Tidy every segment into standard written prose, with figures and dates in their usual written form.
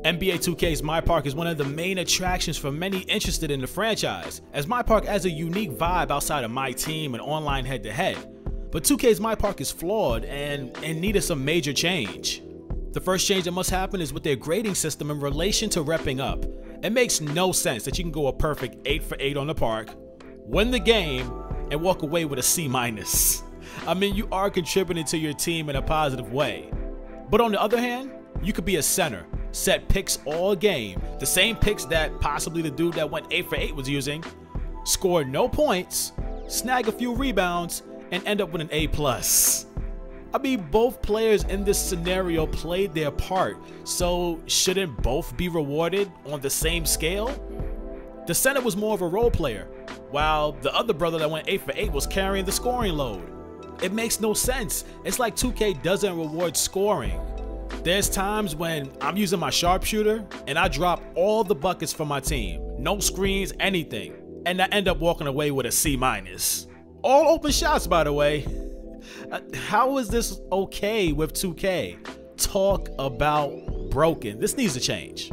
NBA 2K's MyPARK is one of the main attractions for many interested in the franchise, as MyPARK has a unique vibe outside of My Team and online head-to-head. But 2K's MyPARK is flawed and needed some major change. The first change that must happen is with their grading system in relation to repping up. It makes no sense that you can go a perfect 8 for 8 on the park, win the game, and walk away with a C-. I mean, you are contributing to your team in a positive way. But on the other hand, you could be a center, set picks all game, the same picks that possibly the dude that went 8 for 8 was using, score no points, snag a few rebounds, and end up with an A+. I mean, both players in this scenario played their part, so shouldn't both be rewarded on the same scale? The center was more of a role player, while the other brother that went 8 for 8 was carrying the scoring load. It makes no sense. It's like 2K doesn't reward scoring. There's times when I'm using my sharpshooter and I drop all the buckets for my team, no screens, anything, and I end up walking away with a C-. All open shots, by the way. How is this okay with 2K? Talk about broken. This needs to change.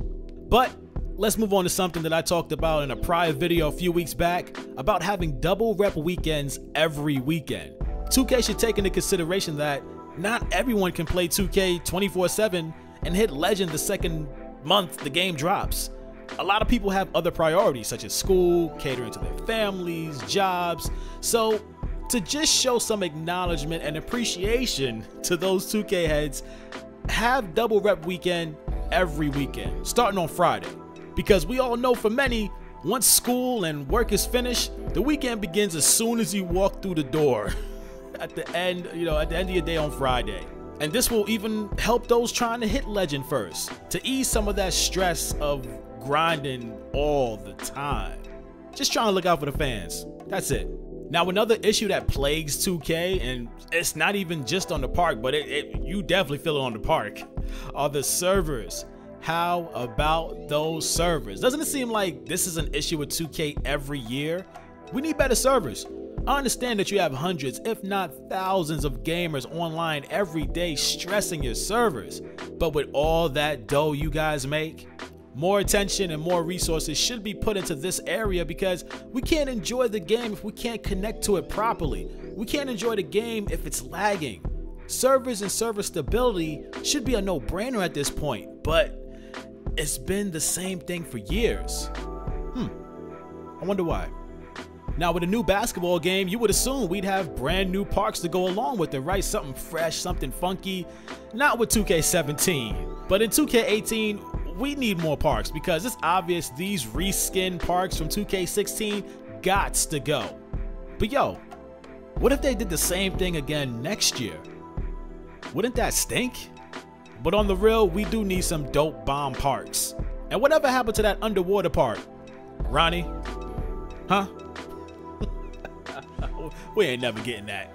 But let's move on to something that I talked about in a prior video a few weeks back about having double rep weekends every weekend. 2K should take into consideration that not everyone can play 2K 24/7 and hit legend the second month the game drops. A lot of people have other priorities such as school, catering to their families, jobs. So to just show some acknowledgement and appreciation to those 2K heads, have double rep weekend every weekend, starting on Friday. Because we all know for many, once school and work is finished, the weekend begins as soon as you walk through the door at the end of your day on Friday. And this will even help those trying to hit legend first, to ease some of that stress of grinding all the time. Just trying to look out for the fans. That's it. Now, another issue that plagues 2K, and it's not even just on the park, but you definitely feel it on the park, are the servers. How about those servers? Doesn't it seem like this is an issue with 2K every year? We need better servers. I understand that you have hundreds, if not thousands of gamers online every day stressing your servers, but with all that dough you guys make, more attention and more resources should be put into this area because we can't enjoy the game if we can't connect to it properly. We can't enjoy the game if it's lagging. Servers and server stability should be a no-brainer at this point, but it's been the same thing for years. I wonder why. Now, with a new basketball game, you would assume we'd have brand new parks to go along with it, right? Something fresh, something funky. Not with 2K17, but in 2K18, we need more parks because it's obvious these reskin parks from 2K16 gots to go. But yo, what if they did the same thing again next year? Wouldn't that stink? But on the real, we do need some dope bomb parks. And whatever happened to that underwater park? Ronnie? Huh? We ain't never getting that.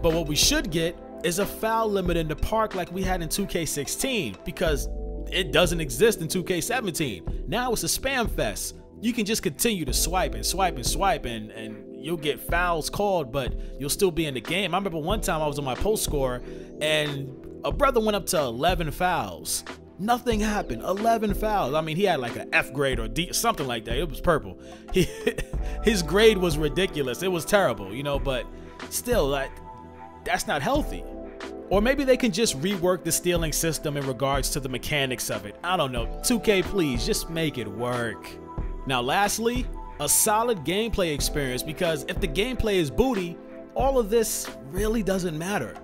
But what we should get is a foul limit in the park like we had in 2K16 because it doesn't exist in 2K17. Now it's a spam fest. You can just continue to swipe and swipe and swipe and you'll get fouls called, but you'll still be in the game. I remember one time I was on my post score and a brother went up to 11 fouls. Nothing happened. 11 fouls. I mean, he had like an F grade or D, something like that. It was purple. His grade was ridiculous. It was terrible, you know, but still, like, that's not healthy. Or maybe they can just rework the stealing system in regards to the mechanics of it. I don't know. 2K, please, just make it work. Now, lastly, a solid gameplay experience, because if the gameplay is booty, all of this really doesn't matter.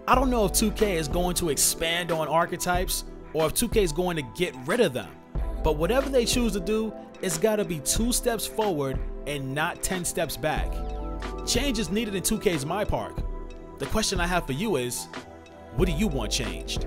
I don't know if 2K is going to expand on archetypes or if 2K is going to get rid of them. But whatever they choose to do, it's gotta be 2 steps forward and not 10 steps back. Change is needed in 2K's MyPARK. The question I have for you is, what do you want changed?